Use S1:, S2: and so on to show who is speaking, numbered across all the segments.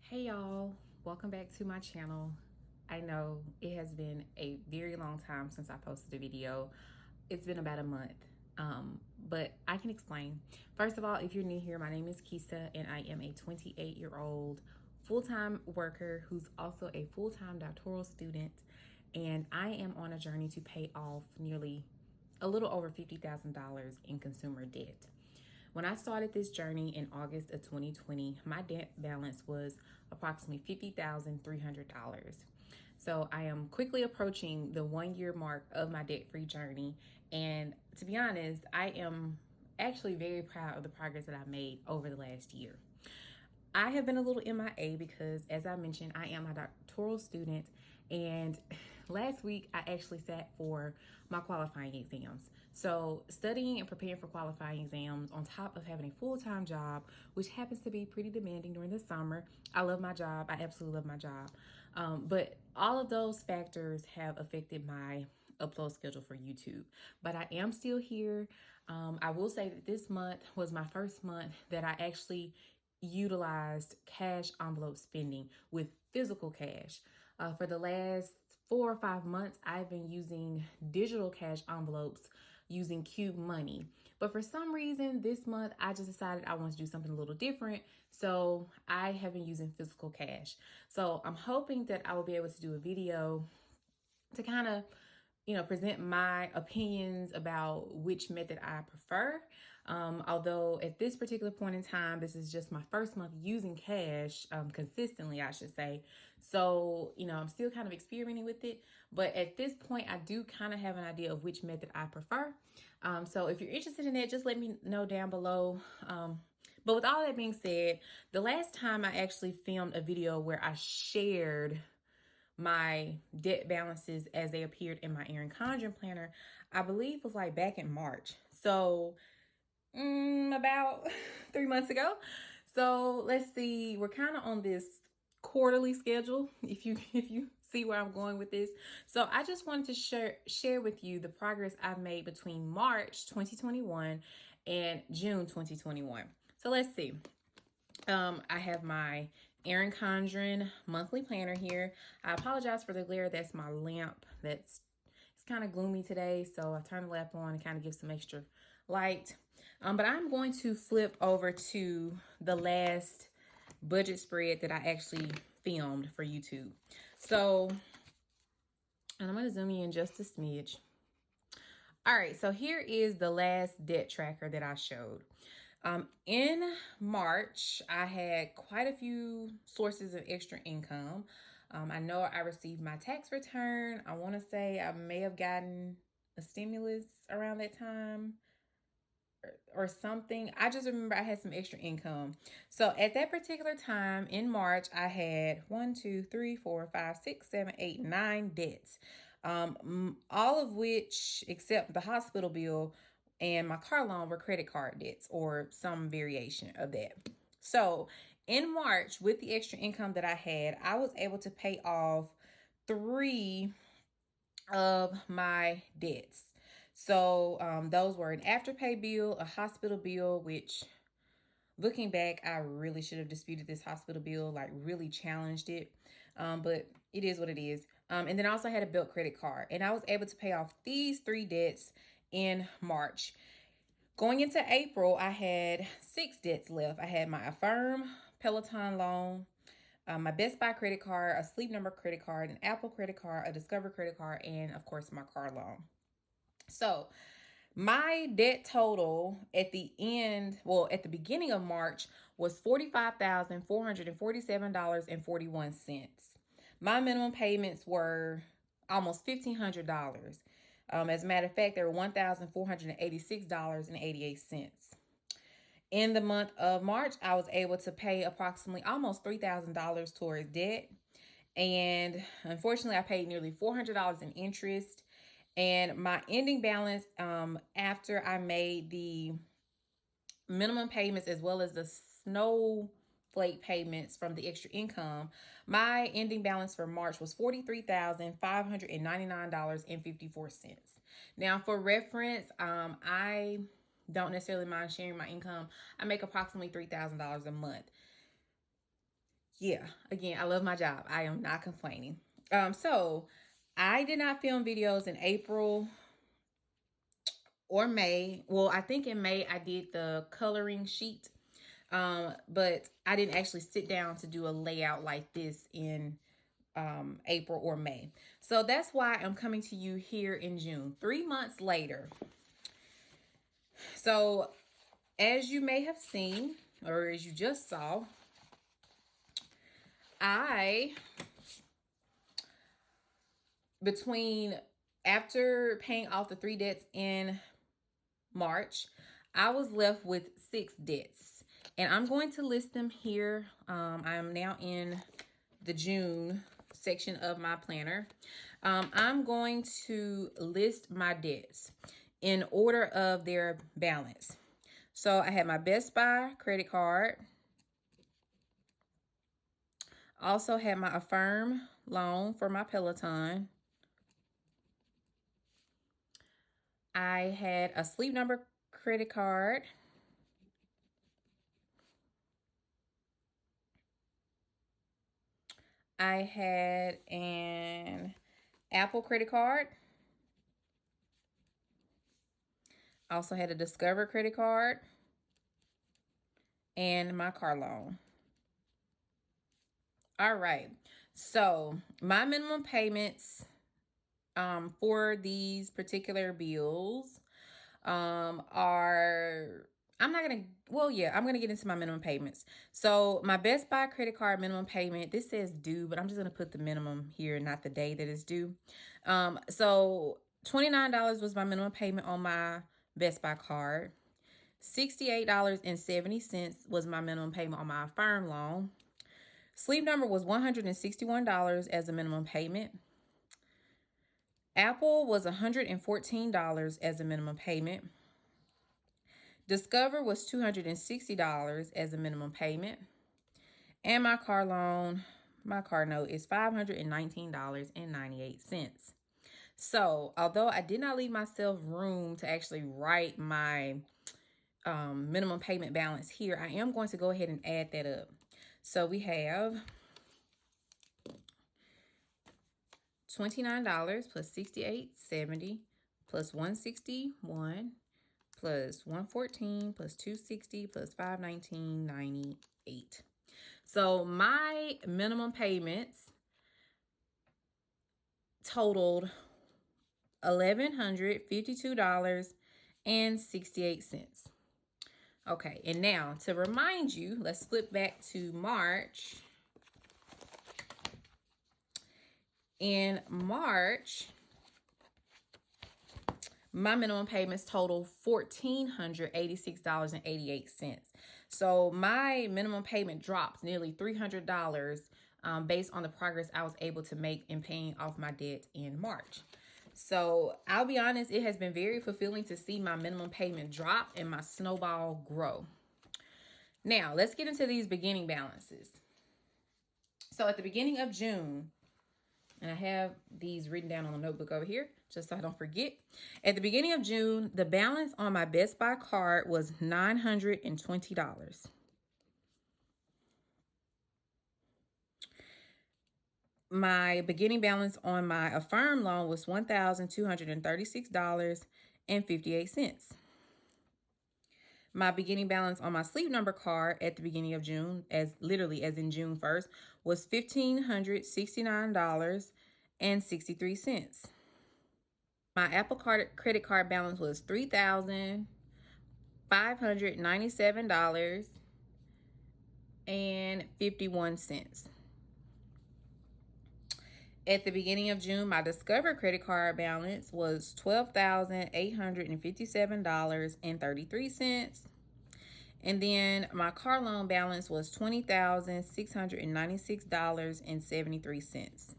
S1: Hey y'all, welcome back to my channel. I know it has been a very long time since I posted a video. It's been about a month, but I can explain. First of all, if you're new here, my name is Kisa and I am a 28-year-old full-time worker who's also a full-time doctoral student, and I am on a journey to pay off nearly a little over $50,000 in consumer debt. When I started this journey in August of 2020, my debt balance was approximately $50,300. So I am quickly approaching the 1 year mark of my debt-free journey. And to be honest, I am actually very proud of the progress that I've made over the last year. I have been a little MIA because, as I mentioned, I am a doctoral student, and last week I actually sat for my qualifying exams. So studying and preparing for qualifying exams on top of having a full-time job, which happens to be pretty demanding during the summer. I love my job. I absolutely love my job. But all of those factors have affected my upload schedule for YouTube. But I am still here. I will say that this month was my first month that I actually utilized cash envelope spending with physical cash. For the last 4 or 5 months, I've been using digital cash envelopes using Cube Money. But for some reason, this month, I just decided I want to do something a little different. So I have been using physical cash. So I'm hoping that I will be able to do a video to kind of present my opinions about which method I prefer. Although at this particular point in time, this is just my first month using cash consistently, I should say. So, I'm still kind of experimenting with it. But at this point, I do kind of have an idea of which method I prefer. So if you're interested in that, just let me know down below. But with all that being said, the last time I actually filmed a video where I shared my debt balances as they appeared in my Erin Condren planner, I believe was like back in March. So about 3 months ago. So let's see, we're kind of on this quarterly schedule, if you see where I'm going with this. So I just wanted to share with you the progress I've made between March 2021 and June 2021. So let's see. I have my Erin Condren monthly planner here. I apologize for the glare. That's my lamp. It's kind of gloomy today, so I turned the lamp on and kind of give some extra light. But I'm going to flip over to the last budget spread that I actually filmed for YouTube. So, and I'm going to zoom in just a smidge. All right, so here is the last debt tracker that I showed. In March, I had quite a few sources of extra income. I know I received my tax return. I want to say I may have gotten a stimulus around that time or something. I just remember I had some extra income. So at that particular time in March, I had 1, 2, 3, 4, 5, 6, 7, 8, 9 debts. All of which, except the hospital bill and my car loan, were credit card debts or some variation of that. So in March, with the extra income that I had, I was able to pay off 3 of my debts. So those were an afterpay bill, a hospital bill, which, looking back, I really should have disputed this hospital bill, like really challenged it. But it is what it is. And then I also had a Bilt credit card, and I was able to pay off these 3 debts in March. Going into April, I had 6 debts left. I had my Affirm Peloton loan, my Best Buy credit card, a Sleep Number credit card, an Apple credit card, a Discover credit card, and of course my car loan. So my debt total at the beginning of March was $45,447.41. My minimum payments were almost $1,500. As a matter of fact, they were $1,486.88. In the month of March, I was able to pay approximately almost $3,000 towards debt. And unfortunately, I paid nearly $400 in interest. And my ending balance, after I made the minimum payments as well as the snowflake payments from the extra income, my ending balance for March was $43,599.54. Now, for reference, I don't necessarily mind sharing my income. I make approximately $3,000 a month. Yeah, again, I love my job. I am not complaining. So I did not film videos in April or May. Well, I think in May I did the coloring sheet. But I didn't actually sit down to do a layout like this in April or May. So that's why I'm coming to you here in June, 3 months later. So as you may have seen, or as you just saw, after paying off the 3 debts in March, I was left with 6 debts. And I'm going to list them here. I'm now in the June section of my planner. I'm going to list my debts in order of their balance. So I had my Best Buy credit card. Also had my Affirm loan for my Peloton. I had a Sleep Number credit card. I had an Apple credit card. Also had a Discover credit card and my car loan. All right. So my minimum payments for these particular bills are, I'm going to get into my minimum payments. So my Best Buy credit card minimum payment, this says due, but I'm just going to put the minimum here, not the day that it's due. So $29 was my minimum payment on my Best Buy card. $68.70 was my minimum payment on my Affirm loan. Sleep Number was $161 as a minimum payment. Apple was $114 as a minimum payment. Discover was $260 as a minimum payment. And my car loan, my car note is $519.98. So, although I did not leave myself room to actually write my minimum payment balance here, I am going to go ahead and add that up. So we have $29 plus $68.70 plus $161 plus $114 plus $260 plus $519.98. So my minimum payments totaled $1,152.68. Okay, and now to remind you, let's flip back to March. In March, my minimum payments totaled $1,486.88. So my minimum payment dropped nearly $300 based on the progress I was able to make in paying off my debt in March. So I'll be honest, it has been very fulfilling to see my minimum payment drop and my snowball grow. Now, let's get into these beginning balances. So at the beginning of June, and I have these written down on a notebook over here, just so I don't forget. At the beginning of June, the balance on my Best Buy card was $920. My beginning balance on my Affirm loan was $1,236.58. My beginning balance on my Sleep Number card at the beginning of June, as in June 1st, was $1,569.63. My Apple credit card balance was $3,597.51. At the beginning of June, my Discover credit card balance was $12,857.33. And then my car loan balance was $20,696.73.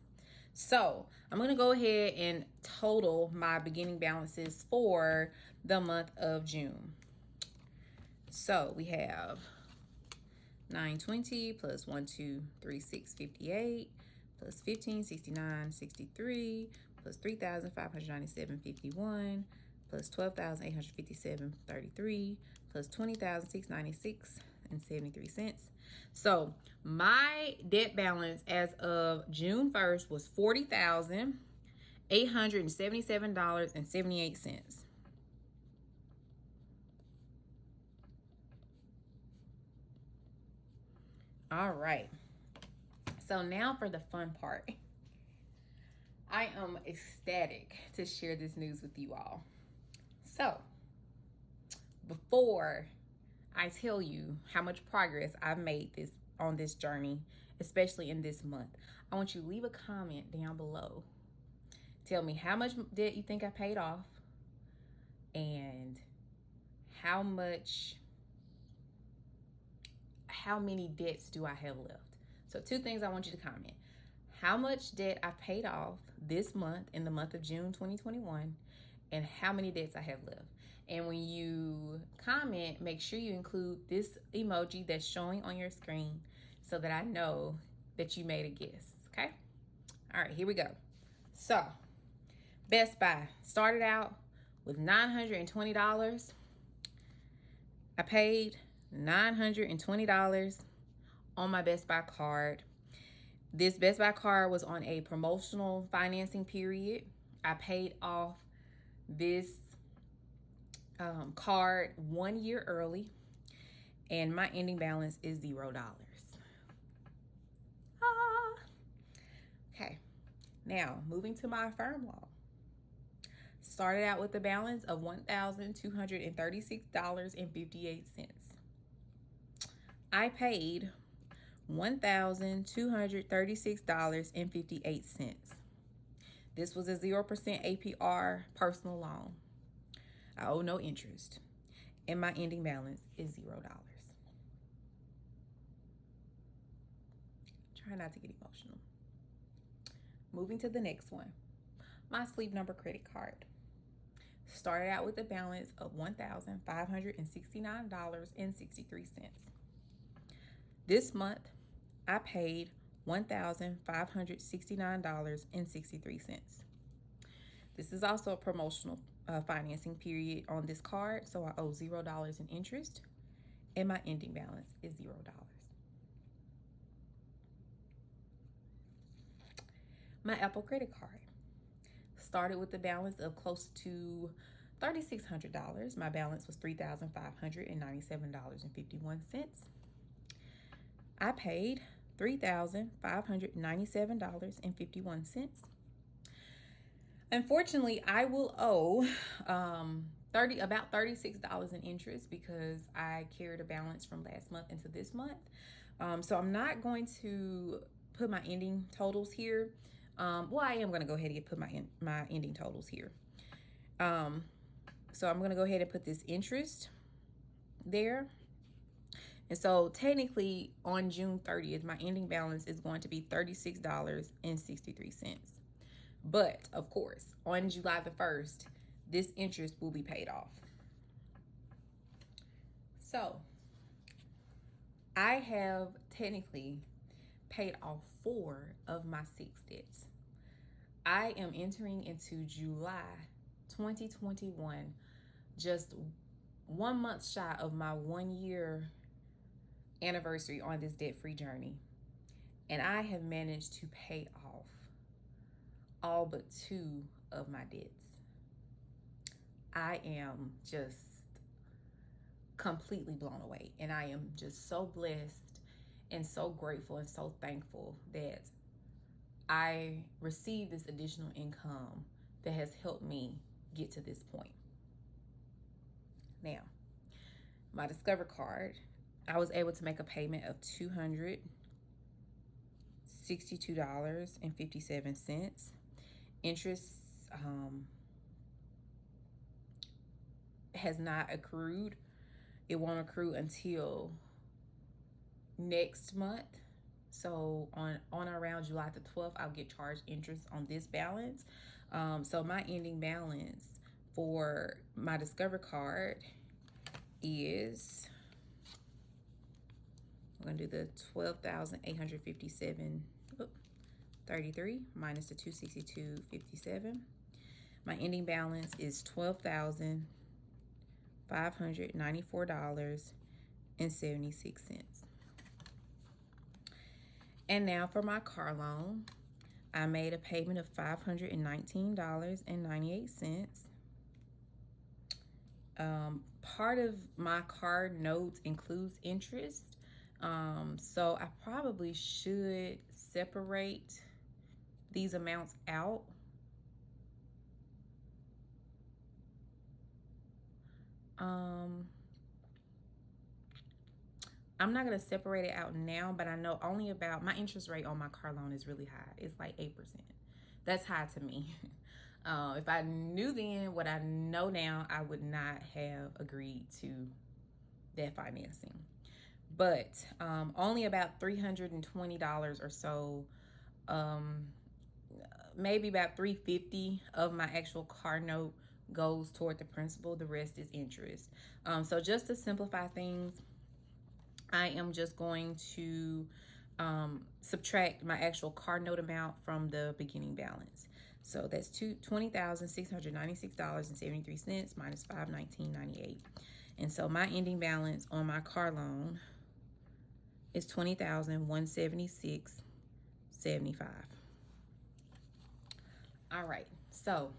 S1: So I'm going to go ahead and total my beginning balances for the month of June. So we have 920 plus 1236.58 plus 1569.63 plus 3,597.51 plus 12,857.33 plus 20,696 $42,000.73. So my debt balance as of June 1st was $40,877.78. All right. So now for the fun part. I am ecstatic to share this news with you all. So, before I tell you how much progress I've made on this journey, especially in this month, I want you to leave a comment down below. Tell me how much debt you think I paid off and how many debts do I have left. So 2 things I want you to comment. How much debt I paid off this month, in the month of June 2021, and how many debts I have left. And when you comment, make sure you include this emoji that's showing on your screen so that I know that you made a guess, okay? All right, here we go. So, Best Buy started out with $920. I paid $920 on my Best Buy card. This Best Buy card was on a promotional financing period. I paid off this card 1 year early, and my ending balance is $0. Okay, now moving to my Affirm loan. Started out with a balance of $1,236.58. I paid $1,236.58. This was a 0% APR personal loan. I owe no interest, and my ending balance is $0. Try not to get emotional. Moving to the next one, my Sleep Number credit card. Started out with a balance of $1,569.63. This month, I paid $1,569.63. This is also a promotional financing period on this card, so I owe $0 in interest, and my ending balance is $0. My Apple credit card started with a balance of close to $3,600. My balance was $3,597.51. I paid $3,597.51. Unfortunately, I will owe about $36 in interest because I carried a balance from last month into this month. So I'm not going to put my ending totals here. Well, I am going to go ahead and put my ending totals here. So I'm going to go ahead and put this interest there. And so technically on June 30th, my ending balance is going to be $36.63. But of course, on July the 1st, this interest will be paid off. So I have technically paid off 4 of my 6 debts. I am entering into July 2021, just 1 month shy of my 1 year anniversary on this debt-free journey. And I have managed to pay off all but 2 of my debts. I am just completely blown away, and I am just so blessed and so grateful and so thankful that I received this additional income that has helped me get to this point. Now, my Discover card, I was able to make a payment of $262.57. Interest has not accrued. It won't accrue until next month. So on around July the 12th, I'll get charged interest on this balance. So my ending balance for my Discover card is, I'm going to do the $12,857.33 minus the $262.57. My ending balance is $12,594.83. And now for my car loan, I made a payment of $519.98. Part of my car note includes interest. So I probably should separate these amounts out. I'm not going to separate it out now, but I know only about my interest rate on my car loan is really high. It's like 8%. That's high to me. If I knew then what I know now, I would not have agreed to that financing. But only about $320 or so, maybe about $350 of my actual car note goes toward the principal. The rest is interest. So just to simplify things, I am just going to subtract my actual car note amount from the beginning balance. So that's $20,696.73 minus $519.98. And so my ending balance on my car loan is $20,176.75. All right, so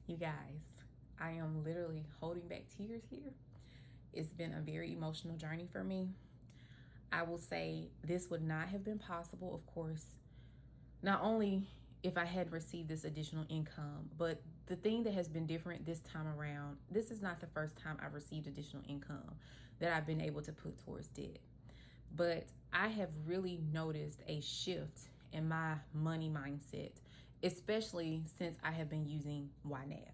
S1: you guys, I am literally holding back tears here. It's been a very emotional journey for me. I will say this would not have been possible, of course, not only if I had received this additional income, but the thing that has been different this time around, this is not the first time I've received additional income that I've been able to put towards debt. But I have really noticed a shift in my money mindset, especially since I have been using YNAB.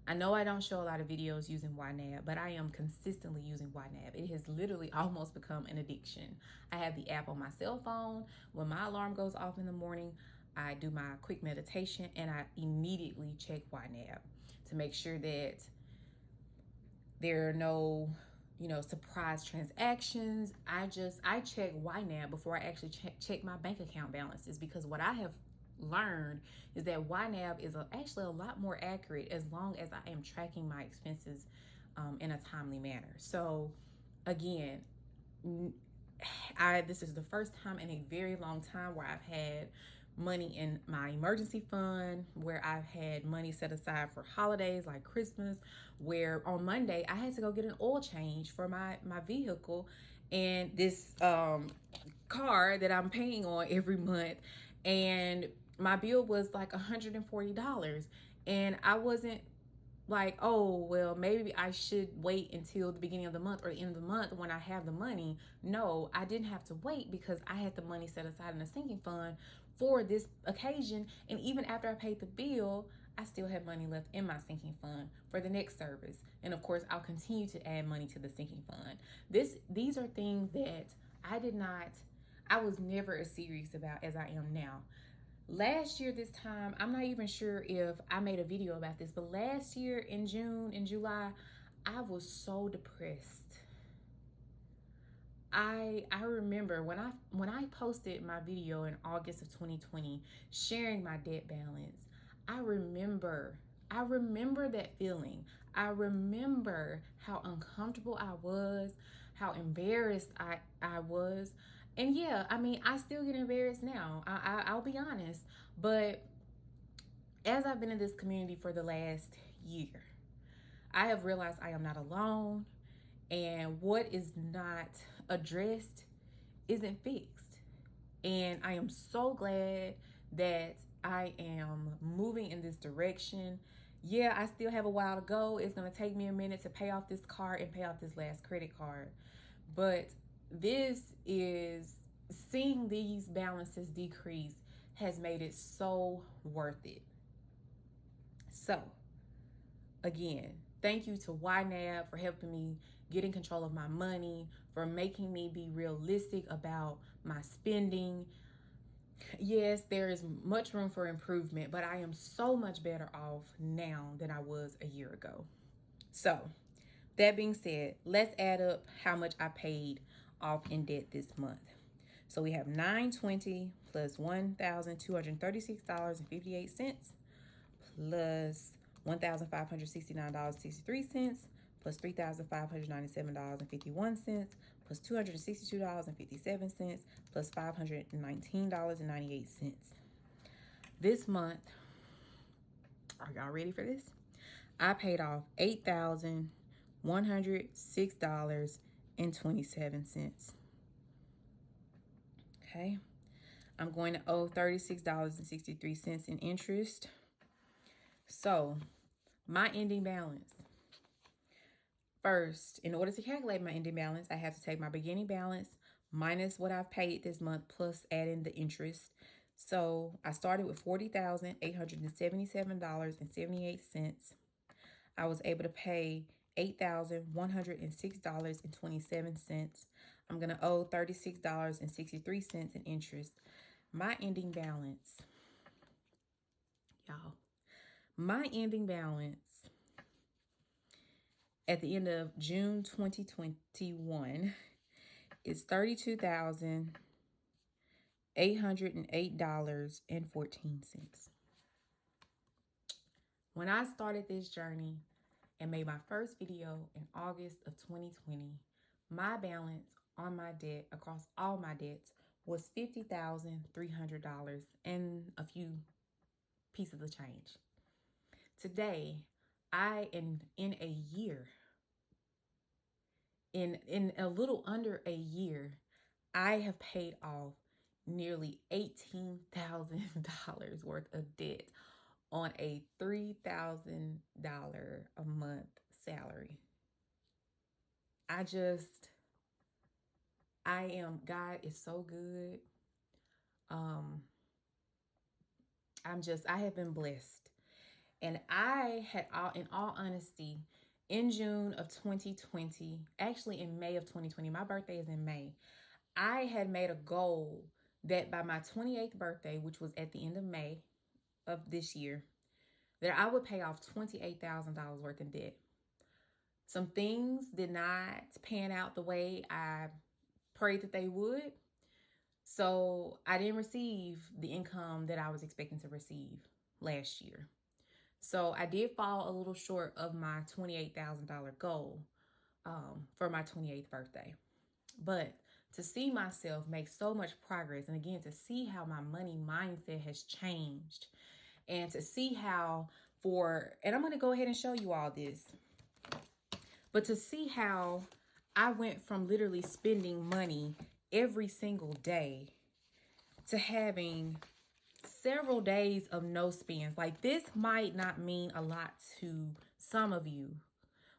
S1: I know I don't show a lot of videos using YNAB, but I am consistently using YNAB. It has literally almost become an addiction. I have the app on my cell phone. When my alarm goes off in the morning, I do my quick meditation and I immediately check YNAB to make sure that there are no, surprise transactions. I check YNAB before I actually check my bank account balances, because what I have learned is that YNAB is actually a lot more accurate as long as I am tracking my expenses in a timely manner. So again, this is the first time in a very long time where I've had money in my emergency fund, where I've had money set aside for holidays like Christmas, where on Monday I had to go get an oil change for my vehicle and this car that I'm paying on every month, and my bill was like $140, and I wasn't like, oh, well, maybe I should wait until the beginning of the month or the end of the month when I have the money. No, I didn't have to wait because I had the money set aside in a sinking fund for this occasion. And even after I paid the bill, I still had money left in my sinking fund for the next service. And of course, I'll continue to add money to the sinking fund. These are things that I was never as serious about as I am now. Last year this time, I'm not even sure if I made a video about this, but last year in June and July, I was so depressed. I remember when I posted my video in August of 2020 sharing my debt balance. I remember that feeling. I remember how uncomfortable I was, how embarrassed I was. And yeah, I mean, I still get embarrassed now. I'll be honest. But as I've been in this community for the last year, I have realized I am not alone. And what is not addressed isn't fixed. And I am so glad that I am moving in this direction. Yeah, I still have a while to go. It's going to take me a minute to pay off this car and pay off this last credit card. But seeing these balances decrease has made it so worth it. So again, thank you to YNAB for helping me get in control of my money, for making me be realistic about my spending. Yes, there is much room for improvement, but I am so much better off now than I was a year ago. So that being said, let's add up how much I paid off in debt this month. So we have $920 plus $1,236.58 plus $1,569.63 plus $3,597.51 plus $262.57 plus $519.98. This month, are y'all ready for this? I paid off $8,106.27. Okay. I'm going to owe $36.63 in interest. So my ending balance. First, in order to calculate my ending balance, I have to take my beginning balance minus what I've paid this month plus add in the interest. So I started with $40,877.78. I was able to pay $8,106.27. I'm going to owe $36.63 in interest. My ending balance, y'all, at the end of June 2021 is $32,808.14. When I started this journey and made my first video in August of 2020, my balance on my debt across all my debts was $50,300 and a few pieces of change. Today, I am in a year, in a little under a year, I have paid off nearly $18,000 worth of debt on a $3,000 a month salary. God is so good. I have been blessed. And I had, in all honesty, in June of 2020, actually in May of 2020, my birthday is in May, I had made a goal that by my 28th birthday, which was at the end of May of this year, that I would pay off $28,000 worth of debt. Some things did not pan out the way I prayed that they would. So I didn't receive the income that I was expecting to receive last year. So I did fall a little short of my $28,000 goal for my 28th birthday. But to see myself make so much progress, and again, to see how my money mindset has changed, and to see how and I'm going to go ahead and show you all this, but to see how I went from literally spending money every single day to having several days of no spends. Like, this might not mean a lot to some of you,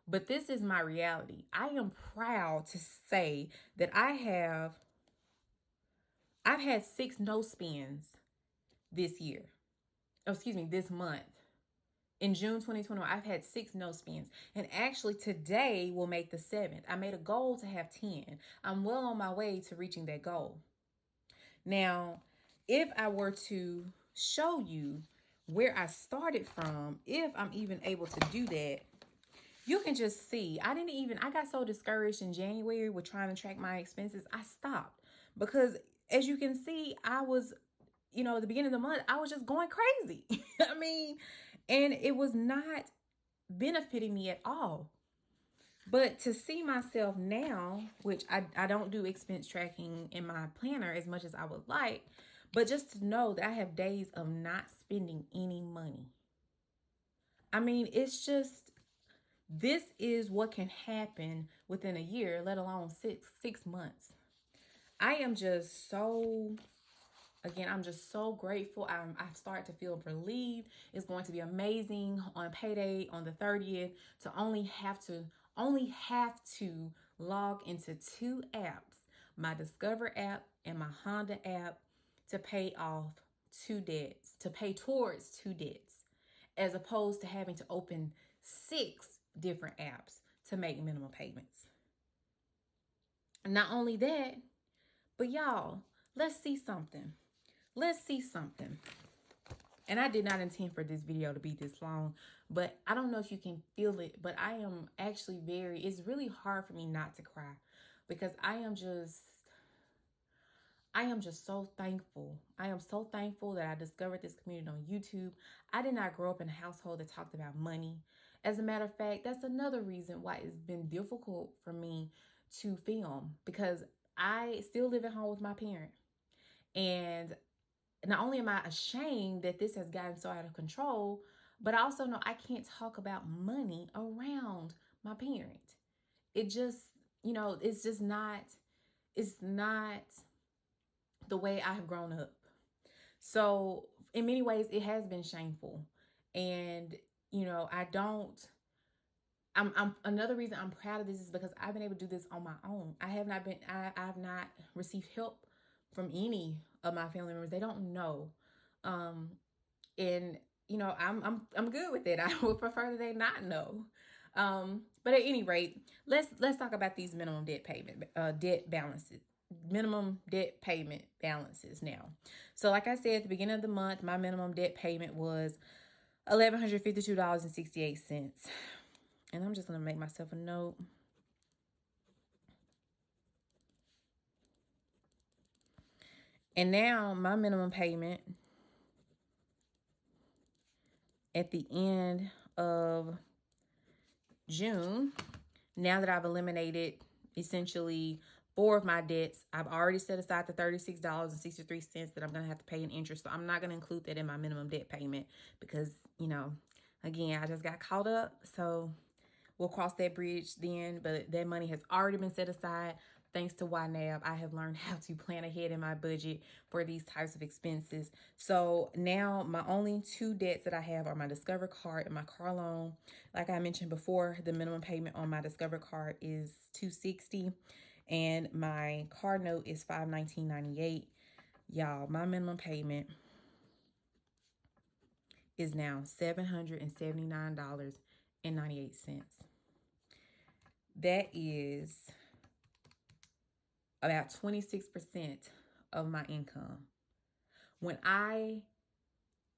S1: but this is my reality. I am proud to say that I've had 6 no spends this year. Oh, excuse me, this month. In June 2021, I've had 6 no spends. And actually today will make the 7th. I made a goal to have 10. I'm well on my way to reaching that goal. Now, if I were to show you where I started from, if I'm even able to do that, you can just see, I got so discouraged in January with trying to track my expenses, I stopped. Because as you can see, I was, at the beginning of the month, I was just going crazy. I mean, and it was not benefiting me at all. But to see myself now, which I don't do expense tracking in my planner as much as I would like, but just to know that I have days of not spending any money. I mean, it's just, this is what can happen within a year, let alone six months. I am just so, again, I'm just so grateful. I start to feel relieved. It's going to be amazing on payday on the 30th to only have to log into 2 apps, my Discover app and my Honda app, to pay off 2 debts, to pay towards 2 debts, as opposed to having to open 6 different apps to make minimum payments. Not only that, but y'all, let's see something. And I did not intend for this video to be this long, but I don't know if you can feel it, but I am actually it's really hard for me not to cry, because I am just so thankful. I am so thankful that I discovered this community on YouTube. I did not grow up in a household that talked about money. As a matter of fact, that's another reason why it's been difficult for me to film, because I still live at home with my parent. And not only am I ashamed that this has gotten so out of control, but I also know I can't talk about money around my parent. It just, it's not the way I have grown up. So in many ways, it has been shameful. And, I don't, I'm another reason I'm proud of this is because I've been able to do this on my own. I've not received help from any of my family members. They don't know. And I'm good with it. I would prefer that they not know. But at any rate, let's talk about these minimum debt payment balances now. So like I said at the beginning of the month, my minimum debt payment was $1,152.68. And I'm just going to make myself a note. And now my minimum payment at the end of June, now that I've eliminated essentially 4 of my debts, I've already set aside the $36.63 that I'm going to have to pay in interest. So I'm not going to include that in my minimum debt payment because, again, I just got caught up. So we'll cross that bridge then, but that money has already been set aside. Thanks to YNAB, I have learned how to plan ahead in my budget for these types of expenses. So now my only 2 debts that I have are my Discover card and my car loan. Like I mentioned before, the minimum payment on my Discover card is $260 and my car note is $519.98. Y'all, my minimum payment is now $779.98. That is about 26% of my income. When I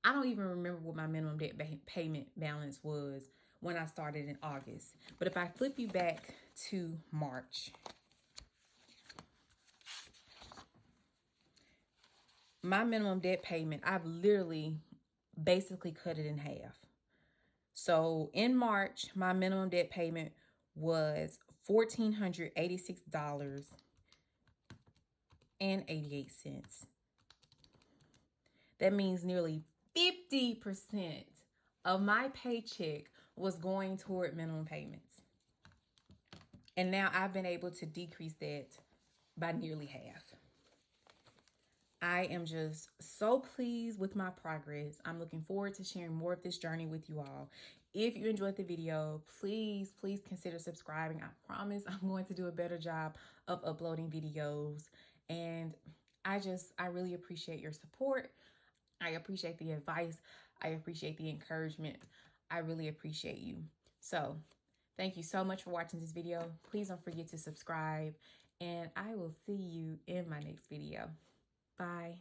S1: don't even remember what my minimum debt payment balance was when I started in August. But if I flip you back to March, my minimum debt payment, I've literally basically cut it in half. So in March, my minimum debt payment was $1,486.88. That means nearly 50% of my paycheck was going toward minimum payments. And now I've been able to decrease that by nearly half. I am just so pleased with my progress. I'm looking forward to sharing more of this journey with you all. If you enjoyed the video, please consider subscribing. I promise I'm going to do a better job of uploading videos. And I really appreciate your support. I appreciate the advice. I appreciate the encouragement. I really appreciate you. So thank you so much for watching this video. Please don't forget to subscribe, and I will see you in my next video. Bye.